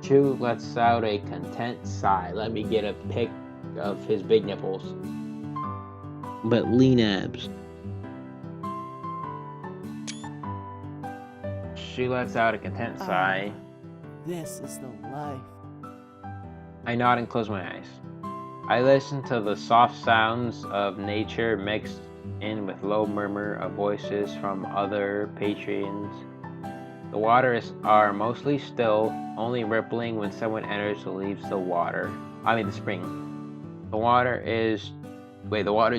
Shou lets out a content sigh. Let me get a pic of his big nipples. But lean abs. She lets out a content sigh. This is the life. I nod and close my eyes. I listen to the soft sounds of nature mixed in with low murmur of voices from other patrons. The waters are mostly still, only rippling when someone enters or leaves the water. I mean the spring. The water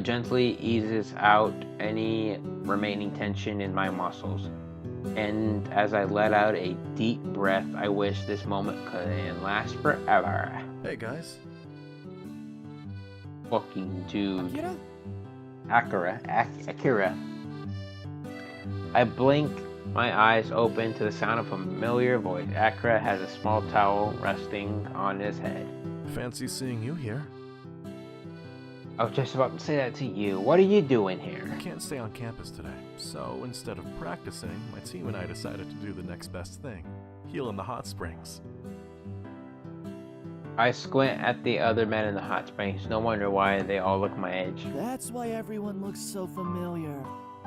gently eases out any remaining tension in my muscles. And as I let out a deep breath, I wish this moment could last forever. Hey guys. Fucking dude. Akira? Akira. I blink my eyes open to the sound of a familiar voice. Akira has a small towel resting on his head. Fancy seeing you here. I was just about to say that to you. What are you doing here? I can't stay on campus today, so instead of practicing, my team and I decided to do the next best thing. Heal in the hot springs. I squint at the other men in the hot springs. No wonder why they all look my age. That's why everyone looks so familiar.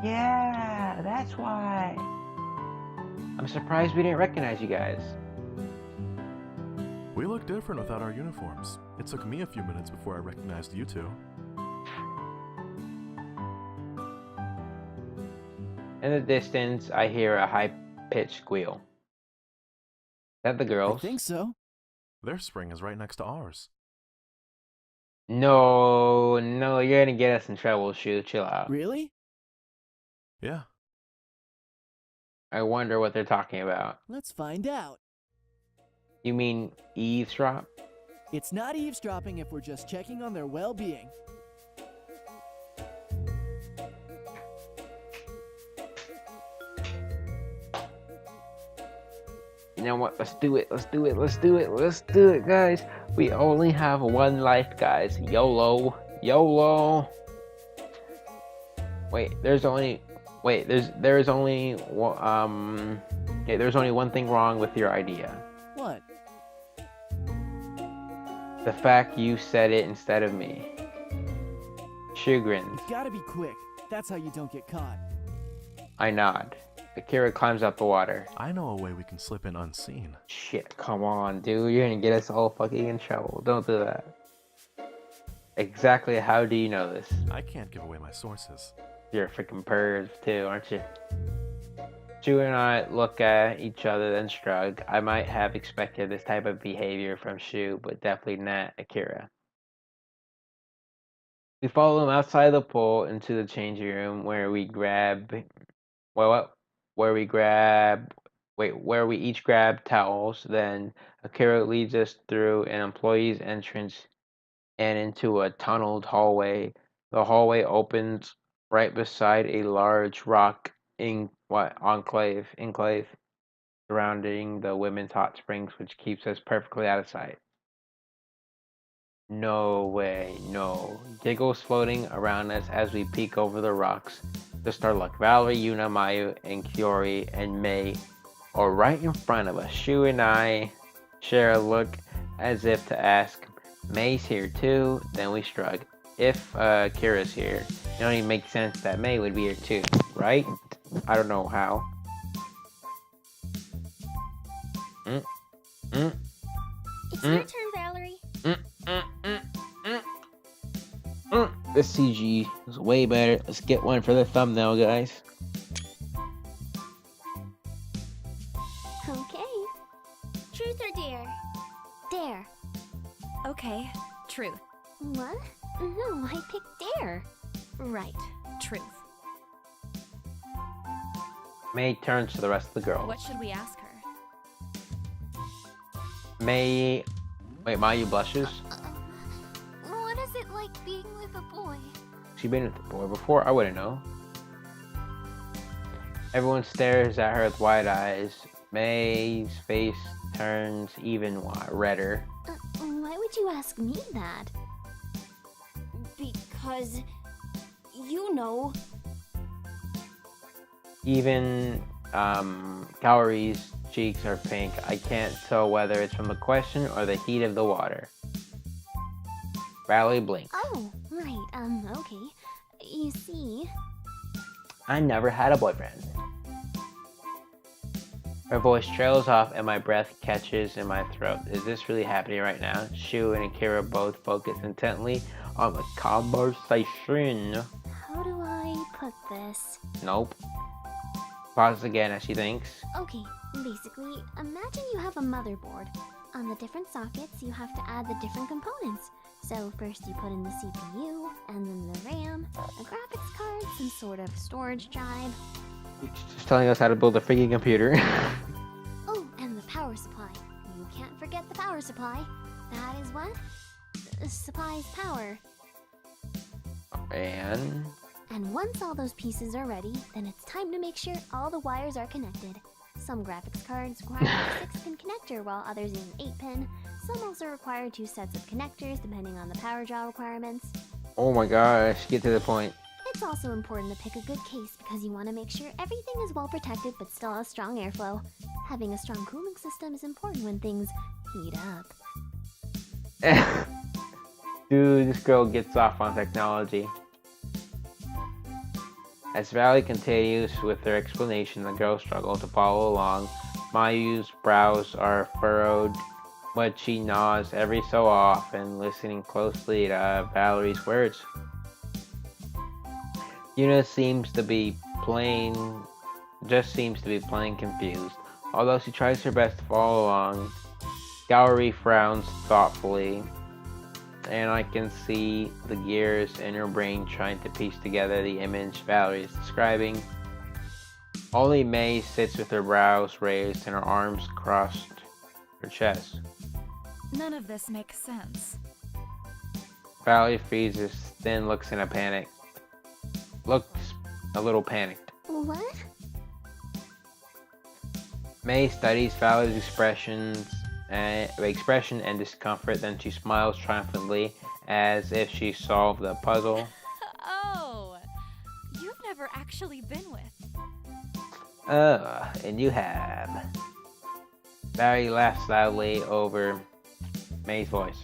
Yeah, that's why. I'm surprised we didn't recognize you guys. We look different without our uniforms. It took me a few minutes before I recognized you two. In the distance, I hear a high-pitched squeal. Is that the girls? I think so. Their spring is right next to ours. No, you're gonna get us in trouble, Shou. Chill out. Really? Yeah. I wonder what they're talking about. Let's find out. You mean eavesdrop? It's not eavesdropping if we're just checking on their well-being. You know what? Let's do it, guys. We only have one life, guys. YOLO. There's only one thing wrong with your idea. What? The fact you said it instead of me. Shou grins. Gotta be quick. That's how you don't get caught. I nod. Akira climbs out the water. I know a way we can slip in unseen. Shit, come on, dude. You're gonna get us all fucking in trouble. Don't do that. Exactly how do you know this? I can't give away my sources. You're a freaking perv too, aren't you? Shou and I look at each other, then shrug. I might have expected this type of behavior from Shou, but definitely not Akira. We follow him outside the pool into the changing room where we each grab towels. Then Akira leads us through an employee's entrance and into a tunneled hallway. The hallway opens right beside a large rock enclave surrounding the women's hot springs, which keeps us perfectly out of sight. No way, no. Giggles floating around us as we peek over the rocks. Just our luck. Valerie, Yuna, Mayu, and Kiori, and Mei are right in front of us. Shou and I share a look as if to ask, Mei's here too? Then we shrug. If Kira's here, it only makes sense that Mei would be here too, right? I don't know how. It's your turn, Valerie. This CG is way better. Let's get one for the thumbnail, guys. Okay. Truth or dare? Dare. Okay, truth. What? No, I picked dare. Right, truth. Mei turns to the rest of the girls. What should we ask her? Mei... Wait, Mayu blushes. What is it like being with a boy? She been with the boy before? I wouldn't know. Everyone stares at her with wide eyes. Mei's face turns even redder. Why would you ask me that? Because... you know... Even Kaori's cheeks are pink. I can't tell whether it's from the question or the heat of the water. Valerie blinks. Oh, right, okay. You see... I never had a boyfriend. Her voice trails off and my breath catches in my throat. Is this really happening right now? Shou and Akira both focus intently on the conversation. How do I put this? Nope. Pauses again as she thinks. Okay, basically, imagine you have a motherboard. On the different sockets, you have to add the different components. So first you put in the CPU, and then the RAM, a graphics card, some sort of storage drive. Just telling us how to build a freaking computer. Oh, and the power supply. You can't forget the power supply. That is what? Supplies power. And once all those pieces are ready, then it's time to make sure all the wires are connected. Some graphics cards require a 6-pin connector, while others need an 8-pin. Some also require 2 sets of connectors, depending on the power draw requirements. oh my gosh, get to the point. It's also important to pick a good case because you want to make sure everything is well protected but still has strong airflow. Having a strong cooling system is important when things heat up. Dude, this girl gets off on technology. As Valley continues with her explanation, the girls struggle to follow along. Mayu's brows are furrowed, but she nods every so often, listening closely to Valerie's words. Yuna seems to be plain confused. Although she tries her best to follow along, Gowrie frowns thoughtfully, and I can see the gears in her brain trying to piece together the image Valerie is describing. Only May sits with her brows raised and her arms crossed her chest. None of this makes sense. Valerie freezes, then looks a little panicked. What? May studies Valerie's expression and discomfort, then she smiles triumphantly as if she solved the puzzle. Oh, you've never actually been with. And you have. Valerie laughs loudly over May's voice.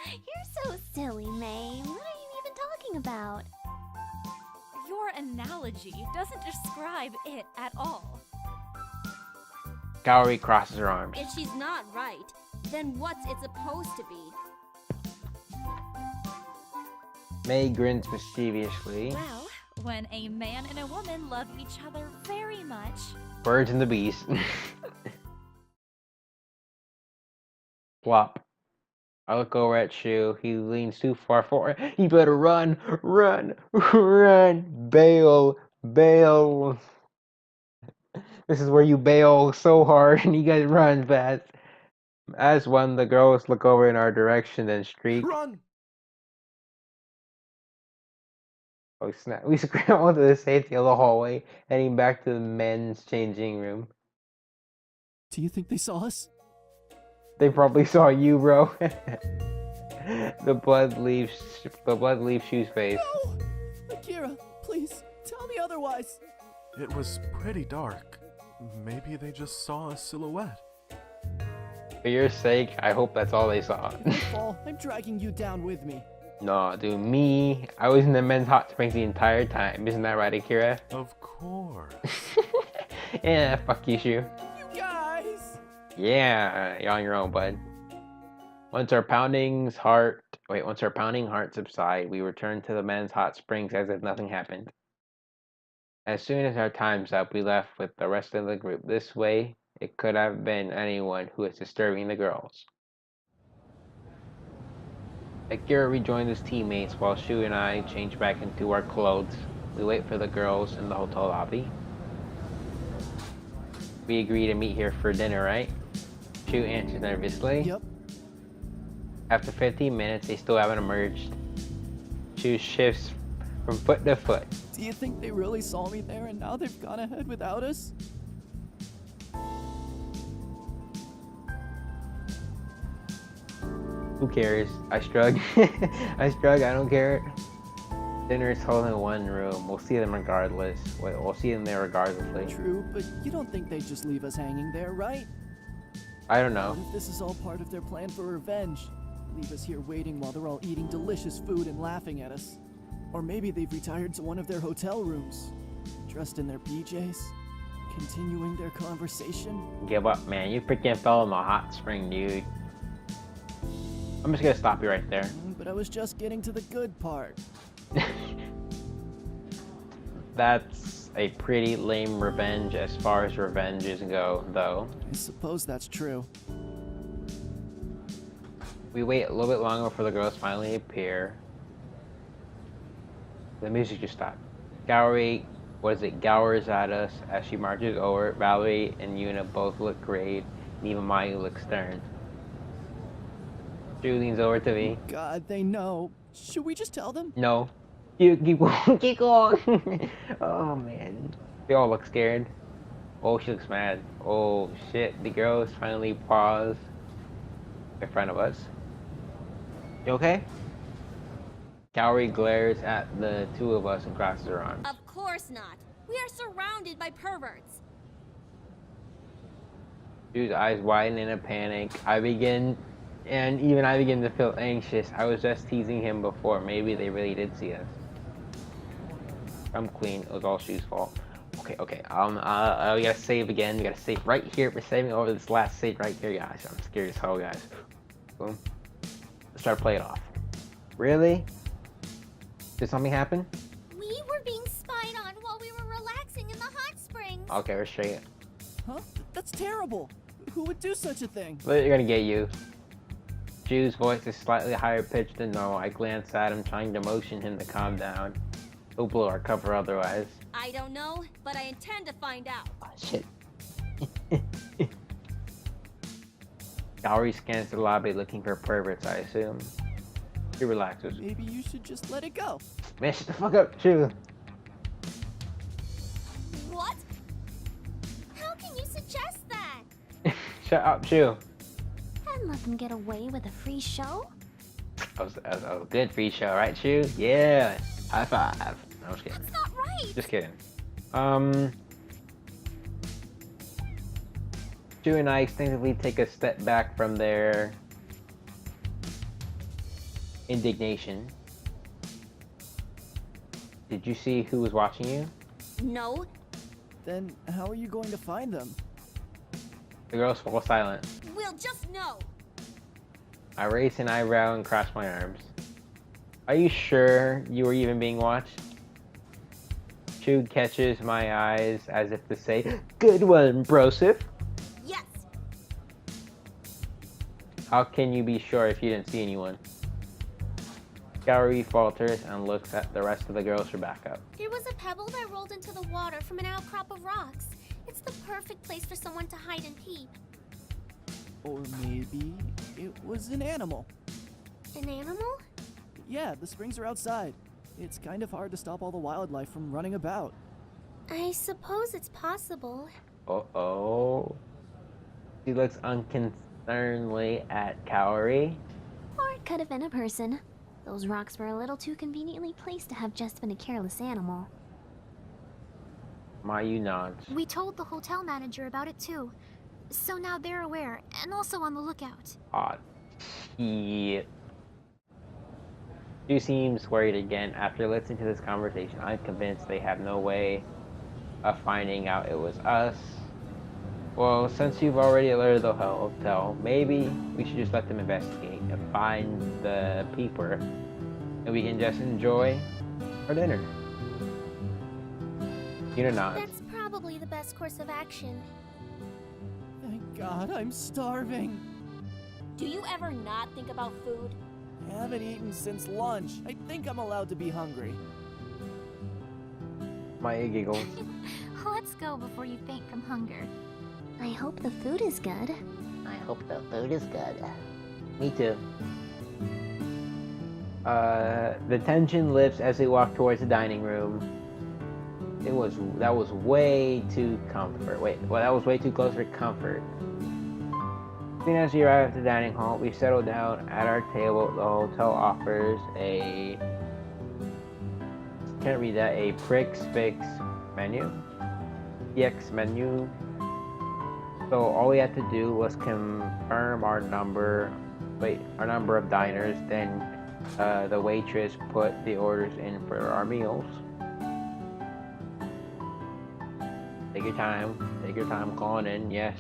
You're so silly, May. What are you even talking about? Your analogy doesn't describe it at all. Gowrie crosses her arms. If she's not right, then what's it supposed to be? May grins mischievously. Well, when a man and a woman love each other very much. Birds and the bees. Plop. I look over at Shou. He leans too far forward. You better run, run, run. Bail, bail. This is where you bail so hard and you guys run fast. As one, the girls look over in our direction and shriek. Run! Oh snap. We scramble to the safety of the hallway, heading back to the men's changing room. Do you think they saw us? They probably saw you, bro. The blood leaves Shu's face. No! Akira, please, tell me otherwise. It was pretty dark. Maybe they just saw a silhouette. For your sake, I hope that's all they saw. If I fall, I'm dragging you down with me. No, dude, I was in the men's hot springs the entire time. Isn't that right, Akira? Of course. Yeah, fuck you, Shu. You guys! Yeah, you're on your own, bud. Once our pounding heart subside, we return to the men's hot springs as if nothing happened. As soon as our time's up, we left with the rest of the group. This way, it could have been anyone who was disturbing the girls. Akira rejoined his teammates while Shu and I change back into our clothes. We wait for the girls in the hotel lobby. We agree to meet here for dinner, right? Shu answers nervously. Yep. After 15 minutes, they still haven't emerged. Shu shifts from foot to foot. Do you think they really saw me there and now they've gone ahead without us? Who cares? I shrug. I don't care. Dinner's held in one room. We'll see them regardless. We'll see them there regardlessly. True, but you don't think they'd just leave us hanging there, right? I don't know. What if this is all part of their plan for revenge? Leave us here waiting while they're all eating delicious food and laughing at us. Or maybe they've retired to one of their hotel rooms, dressed in their PJs, continuing their conversation. Give up, man. You freaking fell in the hot spring, dude. I'm just gonna stop you right there. But I was just getting to the good part. That's a pretty lame revenge as far as revenges go, though. I suppose that's true. We wait a little bit longer for the girls finally appear. The music just stopped. Gowrie, Gowers at us as she marches over. Valerie and Yuna both look grave, and even Mayu looks stern. Drew leans over to me. God, they know. Should we just tell them? No. You keep going. Keep going. Oh man. They all look scared. Oh, she looks mad. Oh shit. The girls finally pause in front of us. You okay? Gowrie glares at the two of us and crosses her arms. Of course not. We are surrounded by perverts. Drew's eyes widen in a panic. I begin to feel anxious. I was just teasing him before. Maybe they really did see us. I'm clean. It was all Shou's fault. Okay. We gotta save again. We gotta save right here. We're saving over this last save right here, guys. I'm scared as hell, guys. Boom. Let's try to play it off. Really? Did something happen? We were being spied on while we were relaxing in the hot springs. Okay, we're straight. Huh? That's terrible. Who would do such a thing? But you're gonna get you. Shou's voice is slightly higher pitched than normal. I glance at him, trying to motion him to calm down. He'll blow our cover otherwise. I don't know, but I intend to find out. Oh, shit. Gowrie scans the lobby looking for perverts, I assume. He relaxes. Maybe you should just let it go. Man, shut the fuck up, Shou. What? How can you suggest that? Shut up, Shou. And let them get away with a free show? That was a good free show, right, Shou? Yeah. High five. No, I'm just kidding. That's not right. Just kidding. Shou and I instinctively take a step back from their indignation. Did you see who was watching you? No. Then how are you going to find them? The girls fall silent. We'll just know. I raise an eyebrow and cross my arms. Are you sure you were even being watched? Shou catches my eyes as if to say, "Good one, brosif." Yes. How can you be sure if you didn't see anyone? Gowrie falters and looks at the rest of the girls for backup. There was a pebble that rolled into the water from an outcrop of rocks. It's the perfect place for someone to hide and peep. Or maybe it was an animal. An animal? Yeah, the springs are outside. It's kind of hard to stop all the wildlife from running about. I suppose it's possible. Uh-oh. She looks unconcernedly at Gowrie. Or it could have been a person. Those rocks were a little too conveniently placed to have just been a careless animal. Mayu nods. We told the hotel manager about it too. So now they're aware and also on the lookout. Odd. Shit. Shou seems worried again. After listening to this conversation, I'm convinced they have no way of finding out it was us. Well, since you've already alerted the hotel, maybe we should just let them investigate and find the peeper, and we can just enjoy our dinner. You know, That's probably the best course of action. Thank God, I'm starving. Do you ever not think about food? I haven't eaten since lunch. I think I'm allowed to be hungry. Maya giggles. Let's go before you faint from hunger. I hope the food is good. I hope the food is good. Me too. The tension lifts as they walk towards the dining room. That was way too comfort. That was way too close for comfort. As soon as we arrive at the dining hall, we settle down at our table. The hotel offers a can't read that, a prix fix menu. PX menu. So all we had to do was confirm our number of diners, then the waitress put the orders in for our meals. Take your time calling in, yes.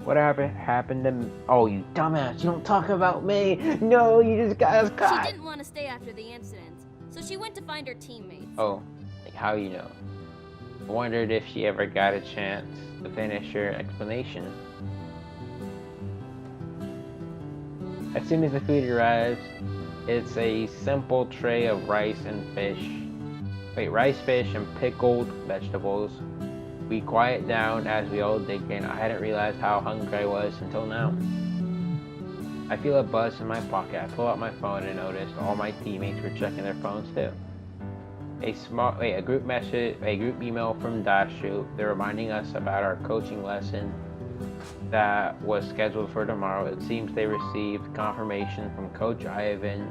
What happened to oh, you dumbass, you don't talk about me! No, you just got us caught! She didn't want to stay after the incident, so she went to find her teammates. Oh, like how you know? I wondered if she ever got a chance to finish her explanation. As soon as the food arrives, it's a simple tray of rice, fish, and pickled vegetables. We quiet down as we all dig in. I hadn't realized how hungry I was until now. I feel a buzz in my pocket. I pull out my phone and notice all my teammates were checking their phones too. A group email from Dashu. They're reminding us about our coaching lesson that was scheduled for tomorrow. It seems they received confirmation from Coach Ivan.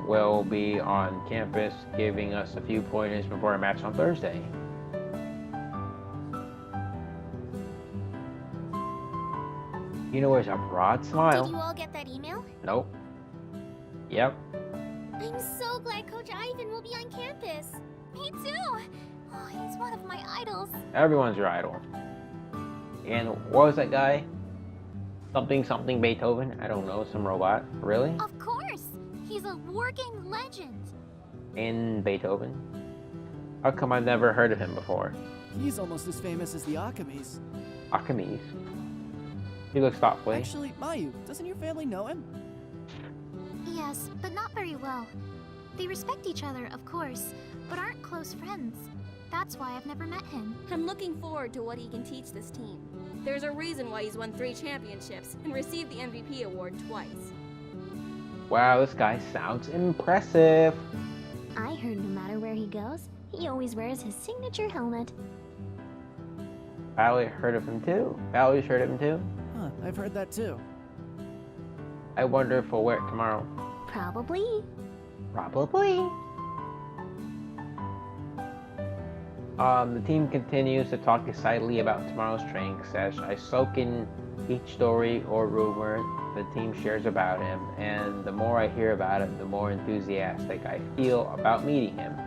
Will be on campus giving us a few pointers before our match on Thursday. You know, there's a broad smile. Did you all get that email? Nope. Yep. I'm so glad Coach Ivan will be on campus. Me too. Oh, he's one of my idols. Everyone's your idol. And what was that guy? Something Beethoven? I don't know, some robot. Really? Of course. He's a working legend. In Beethoven? How come I've never heard of him before? He's almost as famous as the Akamis. Akamis. He looks thoughtful. Actually, Mayu, doesn't your family know him? Yes, but not very well. They respect each other, of course, but aren't close friends. That's why I've never met him. I'm looking forward to what he can teach this team. There's a reason why he's won 3 championships and received the MVP award twice. Wow, this guy sounds impressive. I heard no matter where he goes, he always wears his signature helmet. Valerie's heard of him too. Huh, I've heard that too. I wonder if we'll wear it tomorrow. Probably. The team continues to talk excitedly about tomorrow's training session. I soak in each story or rumor the team shares about him, and the more I hear about it, the more enthusiastic I feel about meeting him.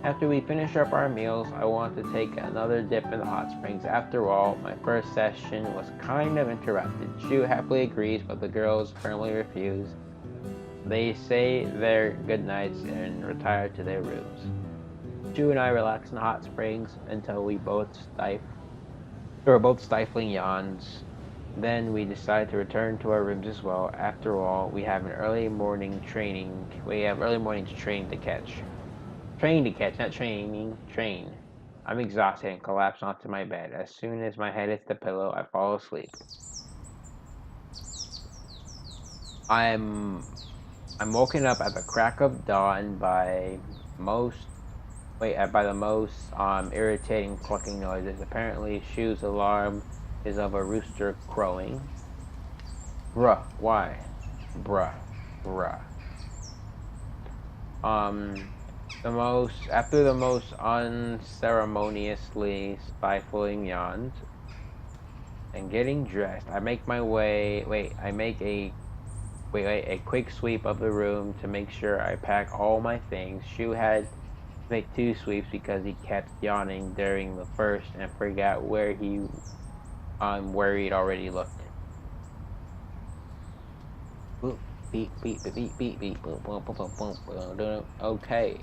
After we finish up our meals, I want to take another dip in the hot springs. After all, my first session was kind of interrupted. Shou happily agrees, but the girls firmly refuse. They say their goodnights and retire to their rooms. Shou and I relax in the hot springs until we were both stifling yawns. Then we decide to return to our rooms as well. After all, we have early morning to catch. Train to catch, not training, train. I'm exhausted and collapse onto my bed. As soon as my head hits the pillow, I fall asleep. I'm woken up at the crack of dawn by the most irritating clucking noises. Apparently, Shou's alarm is of a rooster crowing. Bruh, why? Bruh. After the most unceremoniously stifling yawns and getting dressed, I make a quick sweep of the room to make sure I pack all my things. Shou had to make 2 sweeps because he kept yawning during the first and forgot where he'd already looked. Beep, beep, beep, beep, beep, beep, boom, boom, boom, boom, boom, boom. Okay.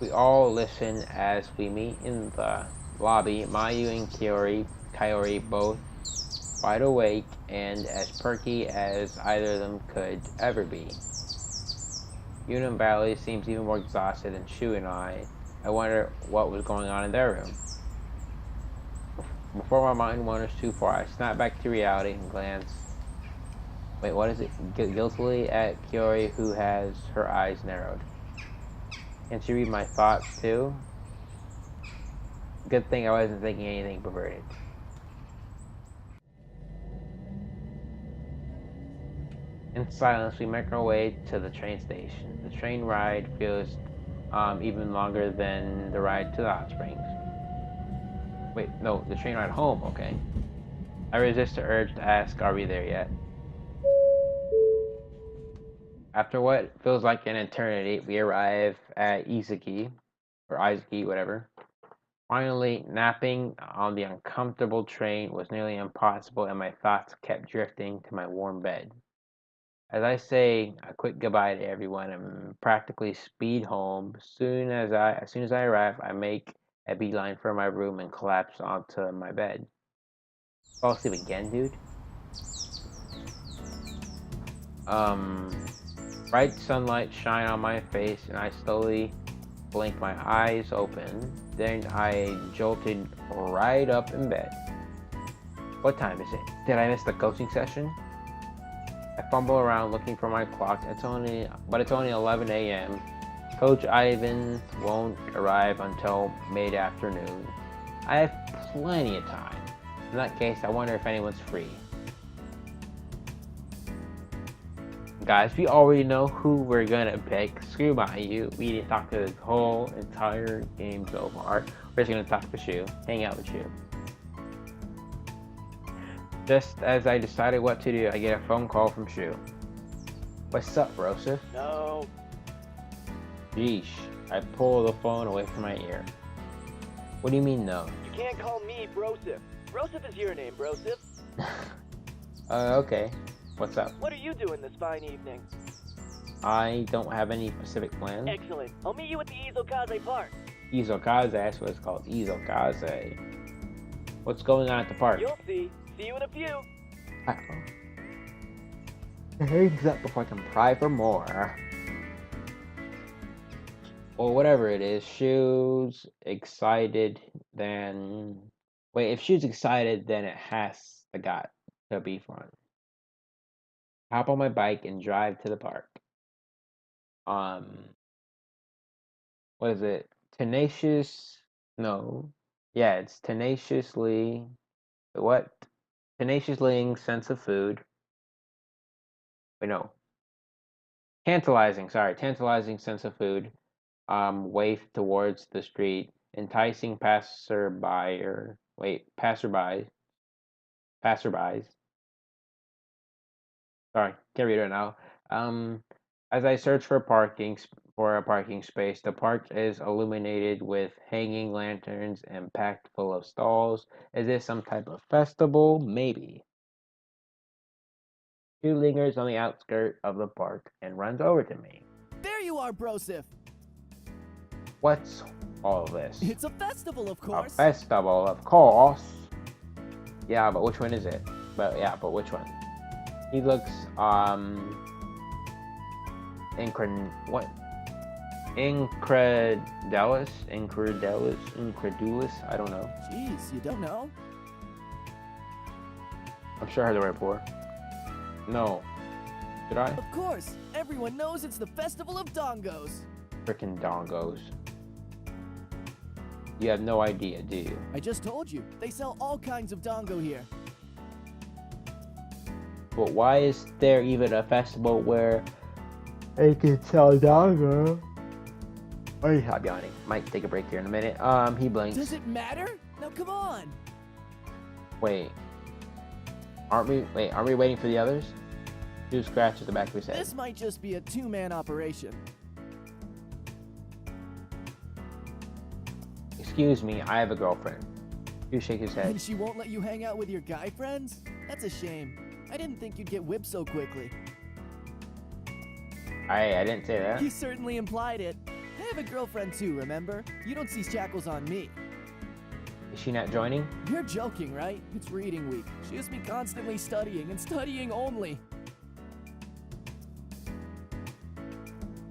We all listen as we meet in the lobby. Mayu and Kaori both wide awake and as perky as either of them could ever be. Yuna and Valley seems even more exhausted than Shou and I. I wonder what was going on in their room. Before my mind wanders too far, I snap back to reality and glance guiltily at Kaori, who has her eyes narrowed. Can she read my thoughts too? Good thing I wasn't thinking anything perverted. In silence, we make our way to the train station. The train ride feels even longer than the ride to the hot springs. Wait, no, the train ride home, okay. I resist the urge to ask, are we there yet? After what feels like an eternity, we arrive at Izaki, or Izaki, whatever. Finally, napping on the uncomfortable train was nearly impossible, and my thoughts kept drifting to my warm bed. As I say a quick goodbye to everyone and practically speed home, as soon as I arrive, I make a beeline for my room and collapse onto my bed. Fall asleep again, dude? Bright sunlight shine on my face, and I slowly blink my eyes open. Then I jolted right up in bed. What time is it? Did I miss the coaching session? I fumble around looking for my clock. It's only 11 a.m. Coach Ivan won't arrive until mid-afternoon. I have plenty of time. In that case, I wonder if anyone's free. Guys, we already know who we're gonna pick. Screw my you. We didn't talk to this whole entire game so far. We're just gonna talk to Shou. Hang out with Shou. Just as I decided what to do, I get a phone call from Shou. What's up, Broseph? No. Yeesh. I pull the phone away from my ear. What do you mean, no? You can't call me Broseph. Broseph is your name, Broseph. Okay. What's up? What are you doing this fine evening? I don't have any specific plans. Excellent. I'll meet you at the Izokaze Park. Izokaze, that's what it's called. Izokaze. What's going on at the park? You'll see. See you in a few. Hands up before I can pry for more. Well, whatever it is, Shou's excited, then... Wait, if Shou's excited, then it has to be fun. Hop on my bike and drive to the park. What is it? It's tenaciously... What? Tenaciously sense of food. Wait, no. Tantalizing sense of food. Waved towards the street, enticing passerbys. Sorry, can't read it right now. As I search for a parking space, the park is illuminated with hanging lanterns and packed full of stalls. Is this some type of festival? Maybe. Shou lingers on the outskirts of the park and runs over to me. There you are, Broseph! What's all this? It's a festival, of A course! festival, of course. Yeah, but which one is it? But which one? He looks, incredulous, I don't know. Jeez, you don't know? I'm sure I heard the word before. No. Did I? Of course! Everyone knows it's the Festival of Dongos! Frickin' dongos. You have no idea, do you? I just told you, they sell all kinds of dongo here. But why is there even a festival where they can sell dongo? Wait, I'm yawning. Might take a break here in a minute. He blinks. Does it matter? Now come on! Wait. Aren't we waiting for the others? Shou scratches the back of his head. This might just be a two-man operation. Excuse me, I have a girlfriend. Shou shakes his head. And she won't let you hang out with your guy friends? That's a shame. I didn't think you'd get whipped so quickly. I didn't say that. You certainly implied it. I have a girlfriend too, remember? You don't see shackles on me. Is she not joining? You're joking, right? It's reading week. She has me constantly studying and studying only.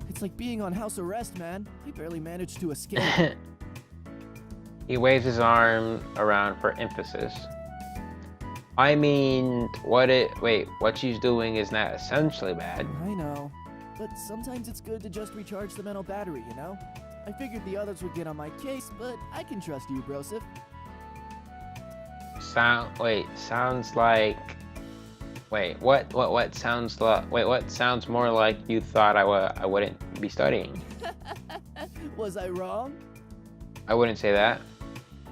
It's like being on house arrest, man. I barely managed to escape. He waves his arm around for emphasis. I mean, what she's doing is not essentially bad. I know. But sometimes it's good to just recharge the mental battery, you know? I figured the others would get on my case, but I can trust you, Broseph. Sounds like... what sounds more like you thought I wouldn't be studying? Was I wrong? I wouldn't say that.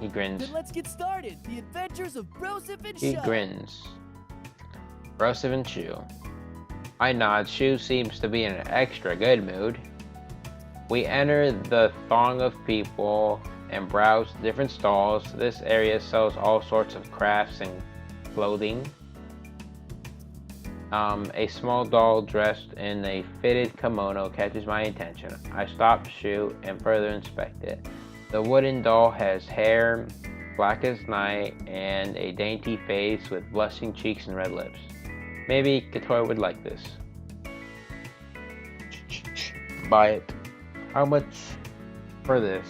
He grins. Then let's get started. The Adventures of Broseph and He Shou. grins. Broseph and Shou. I nod. Shou seems to be in an extra good mood. We enter the throng of people and browse different stalls. This area sells all sorts of crafts and clothing. A small doll dressed in a fitted kimono catches my attention. I stop Shou and further inspect it. The wooden doll has hair black as night and a dainty face with blushing cheeks and red lips. Maybe Kotori would like this. Buy it. How much for this?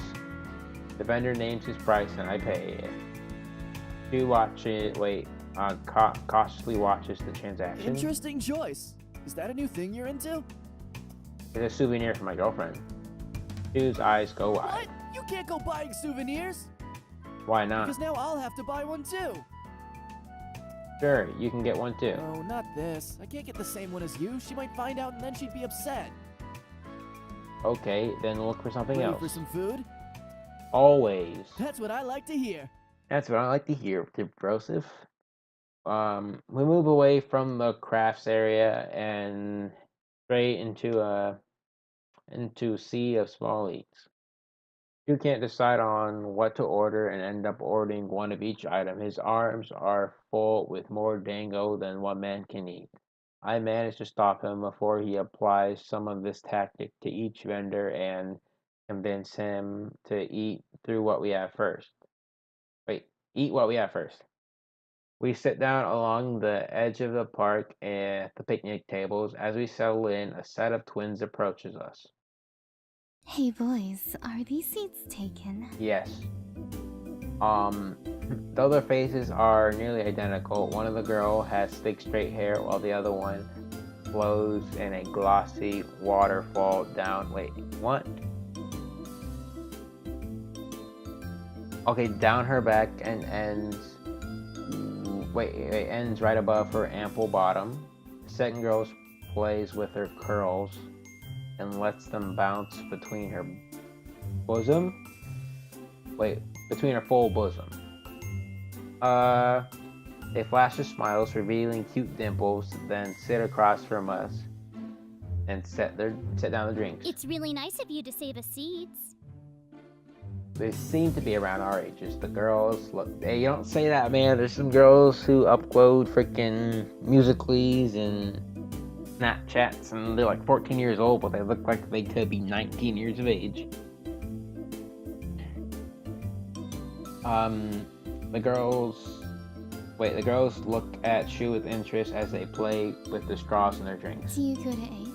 The vendor names his price and I pay it. Cautiously watches the transaction. Interesting choice. Is that a new thing you're into? It's a souvenir for my girlfriend. Shu's eyes go wide. What? You can't go buying souvenirs. Why not? Because now I'll have to buy one too. Sure, you can get one too. No, not this. I can't get the same one as you. She might find out and then she'd be upset. Okay, then look for something Ready else. for some food? Always. That's what I like to hear. That's what I like to hear, Broseph. We move away from the crafts area and straight into a sea of small eats. You can't decide on what to order and end up ordering one of each item. His arms are full with more dango than one man can eat. I manage to stop him before he applies some of this tactic to each vendor and convince him to eat what we have first. We sit down along the edge of the park at the picnic tables. As we settle in, a set of twins approaches us. Hey boys, are these seats taken? Yes. Though their faces are nearly identical, one of the girl has thick straight hair while the other one flows in a glossy waterfall down. Wait, what? Okay, down her back and ends right above her ample bottom. The second girl plays with her curls and lets them bounce between her bosom. Between her full bosom. They flash their smiles, revealing cute dimples, then sit across from us and set down the drinks. It's really nice of you to save us seats. They seem to be around our ages. The girls look. Hey, you don't say that, man. There's some girls who upload freaking Musicallys and Snapchats, and they're like 14 years old, but they look like they could be 19 years of age. The girls look at Shou with interest as they play with the straws in their drinks. Do you go to Ace?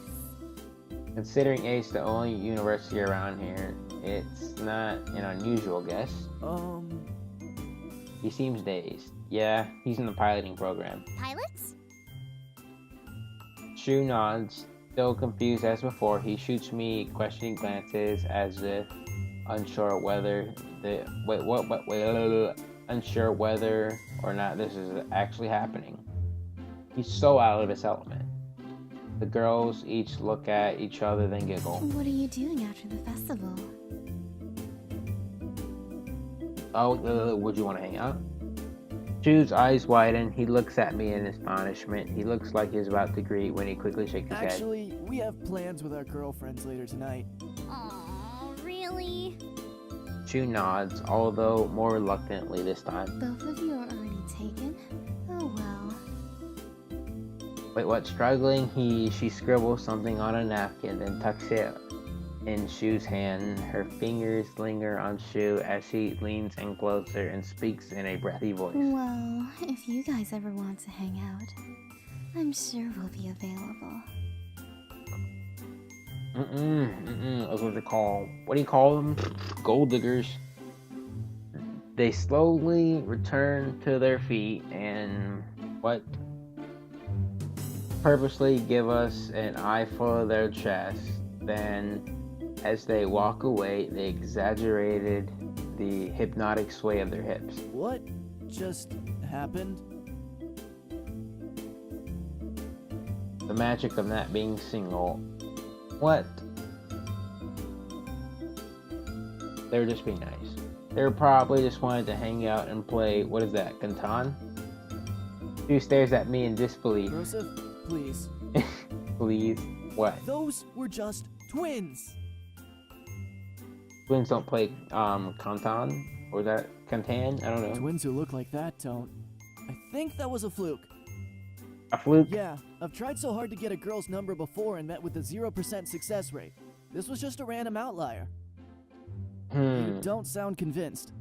Considering Ace the only university around here, it's not an unusual guess. He seems dazed. Yeah, he's in the piloting program. Pilots? Shou nods, still confused as before. He shoots me questioning glances as if unsure whether or not this is actually happening. He's so out of his element. The girls each look at each other, then giggle. What are you doing after the festival? Oh, would you want to hang out? Shou's eyes widen. He looks at me in astonishment. He looks like he's about to greet when he quickly shakes his head. Actually, we have plans with our girlfriends later tonight. Aw, really? Shou nods, although more reluctantly this time. Both of you are already taken? Oh well. Wait, what? Struggling, she scribbles something on a napkin, then tucks it in Shou's hand. Her fingers linger on Shou as she leans in closer and speaks in a breathy voice. Well, if you guys ever want to hang out, I'm sure we'll be available. That's what they call. What do you call them? Gold diggers. They slowly return to their feet and purposely give us an eyeful of their chests. Then, as they walk away, they exaggerated the hypnotic sway of their hips. What just happened? The magic of not being single. What? They were just being nice. They were probably just wanted to hang out and play, what is that, Kantan? Shu stares at me in disbelief. Joseph, please. Please? What? Those were just twins. Twins don't play Kantan? Or is that Kantan? I don't know. Twins who look like that don't. I think that was a fluke. A fluke? Yeah, I've tried so hard to get a girl's number before and met with a 0% success rate. This was just a random outlier. You don't sound convinced.